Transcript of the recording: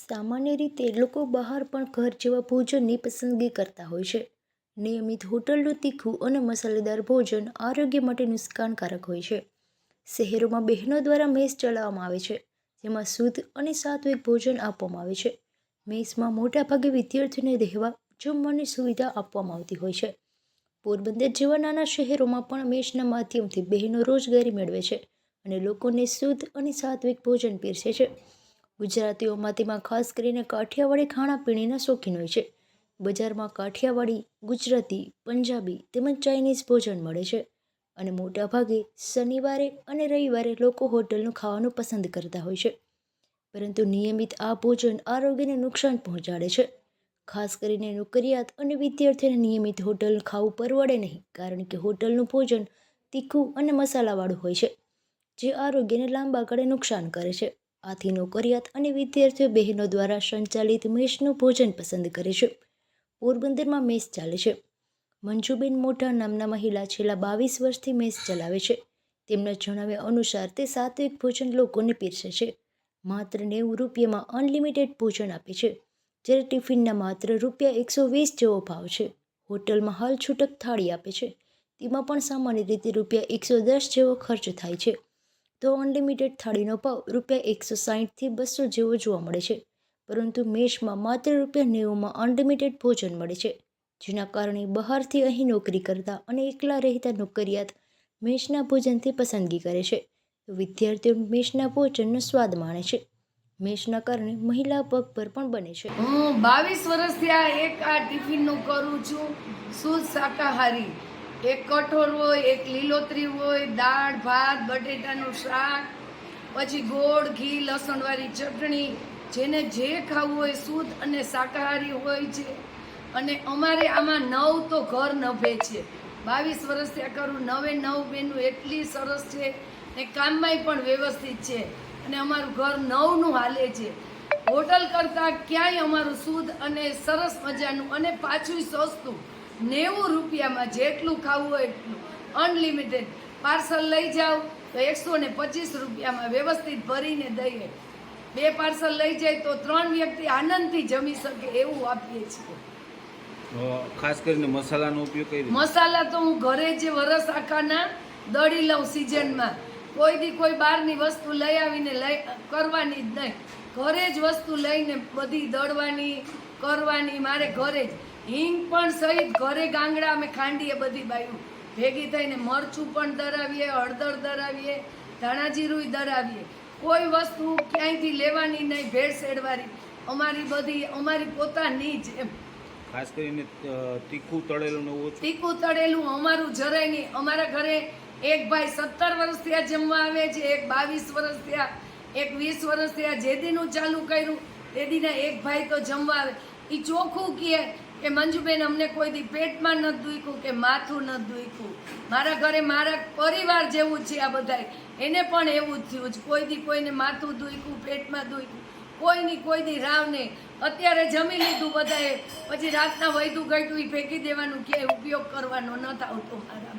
સામાન્ય રીતે લોકો બહાર પણ ઘર જેવા ભોજનની પસંદગી કરતા હોય છે. નિયમિત હોટલનું તીખું અને મસાલેદાર ભોજન આરોગ્ય માટે નુકસાનકારક હોય છે. શહેરોમાં બહેનો દ્વારા મેસ ચલાવવામાં આવે છે, જેમાં શુદ્ધ અને સાત્વિક ભોજન આપવામાં આવે છે. મેસમાં મોટાભાગે વિદ્યાર્થીઓને રહેવા જમવાની સુવિધા આપવામાં આવતી હોય છે. પોરબંદર જેવા નાના શહેરોમાં પણ મેસના માધ્યમથી બહેનો રોજગારી મેળવે છે અને લોકોને શુદ્ધ અને સાત્વિક ભોજન પીરસે છે. ગુજરાતીઓમાં તેમાં ખાસ કરીને કાઠિયાવાડી ખાણાપીણીના શોખીન હોય છે. બજારમાં કાઠિયાવાડી, ગુજરાતી, પંજાબી તેમજ ચાઇનીઝ ભોજન મળે છે અને મોટાભાગે શનિવારે અને રવિવારે લોકો હોટલનું ખાવાનું પસંદ કરતા હોય છે. પરંતુ નિયમિત આ ભોજન આરોગ્યને નુકસાન પહોંચાડે છે. ખાસ કરીને નોકરિયાત અને વિદ્યાર્થીઓને નિયમિત હોટલનું ખાવું પરવડે નહીં, કારણ કે હોટલનું ભોજન તીખું અને મસાલાવાળું હોય છે, જે આરોગ્યને લાંબા ગાળે નુકસાન કરે છે. આથી નોકરિયાત અને વિદ્યાર્થીઓ બહેનો દ્વારા સંચાલિત મેસનું ભોજન પસંદ કરે છે. પોરબંદરમાં મેસ ચાલે છે. મંજુબેન મોઢા નામના મહિલા છેલ્લા 22 વર્ષથી મેસ ચલાવે છે. તેમના જણાવ્યા અનુસાર તે સાત્વિક ભોજન લોકોને પીરસે છે. માત્ર 90 રૂપિયામાં અનલિમિટેડ ભોજન આપે છે, જ્યારે ટિફિનના માત્ર ₹120 જેવો ભાવ છે. હોટલમાં હાલ છૂટક થાળી આપે છે, તેમાં પણ સામાન્ય રીતે ₹110 જેવો ખર્ચ થાય છે. તો અનલિમિટેડ થાળીનો ભાવ ₹160 થી ₹200 જેવો જોવા મળે છે. પરંતુ મેસમાં માત્ર ₹90માં અનલિમિટેડ ભોજન મળે છે, જેના કારણે બહારથી અહીં નોકરી કરતા અને એકલા રહેતા નોકરિયાત મેસના ભોજનથી પસંદગી કરે છે. તો વિદ્યાર્થીઓ મેસના ભોજનનો સ્વાદ માણે છે. મેસના કારણે મહિલા પગભર પણ બને છે. હું 22 વર્ષથી આ ટિફિનનું કરું છું. શુદ્ધ શાકાહારી, એક કઠોળ હોય, એક લીલોતરી હોય, દાળ ભાત, બટેટાનું શાક, પછી ગોળ, ઘી, લસણવાળી ચટણી, જેને જે ખાવું હોય શુદ્ધ અને શાકાહારી હોય છે. અને અમારે આમાં 9 તો ઘર નભે છે. 22 વર્ષથી આ કરું. 9 બેનું એટલી સરસ છે ને કામમાંય પણ વ્યવસ્થિત છે અને અમારું ઘર 9નું હાલે છે. હોટલ કરતાં ક્યાંય અમારું શુદ્ધ અને સરસ મજાનું અને પાછું સસ્તું. 90 રૂપિયામાં જેટલું ખાવું હોય એટલું અનલિમિટેડ. પાર્સલ લઈ જાઓ તો 125 રૂપિયામાં વ્યવસ્થિત ભરીને દઈએ. 2 પાર્સલ લઈ જાય તો 3 વ્યક્તિ આનંદથી જમી શકે એવું આપીએ છીએ. ખાસ કરીને મસાલાનો ઉપયોગ કઈ રીતે? મસાલા તો હું ઘરે જે વરસ આખાના દળી લઉં સિઝનમાં. કોઈ બહારની વસ્તુ લઈ આવીને કરવાની જ નહીં. ઘરે જ વસ્તુ લઈને બધી દળવાની કરવાની. મારે ઘરે જ હિંગ પણ સહિત ઘરે ગાંગડા અમે ખાંડીએ બધી બાયું ભેગી થઈને. મરચું પણ દળાવીએ, હળદર દળાવીએ, ધાણાજીરું દળાવીએ. કોઈ વસ્તુ ક્યાંયથી લેવાની નહીં, ભેળસેળવાળી. અમારી પોતાની જ એમ. ખાસ કરીને તીખું તળેલું ને ઓછું? તીખું તળેલું અમારું જરાય નહીં. અમારા ઘરે એક ભાઈ 17 વર્ષથી આ જમવા આવે છે, એક 22 વર્ષથી આ, એક 20 વર્ષથી આ. જે દીનું ચાલુ કર્યું તે દીના એક ભાઈ તો જમવા આવે. એ ચોખ્ખું કહે કે મંજુબેન અમને કોઈ દી પેટમાં નથી દુખ્યું કે માથું નથી દુખ્યું. મારા ઘરે મારા પરિવાર જેવું છે આ બધાય, એને પણ એવું જ થયું છે. કોઈ દી કોઈને માથું દુખ્યું, પેટમાં દુખ્યું કોઈ દી રાવ નહીં. અત્યારે જમી લીધું બધાએ, પછી રાતના વૈધું ઘટ્યું એ ફેંકી દેવાનું, ક્યાંય ઉપયોગ કરવાનો ન આવતો મારા.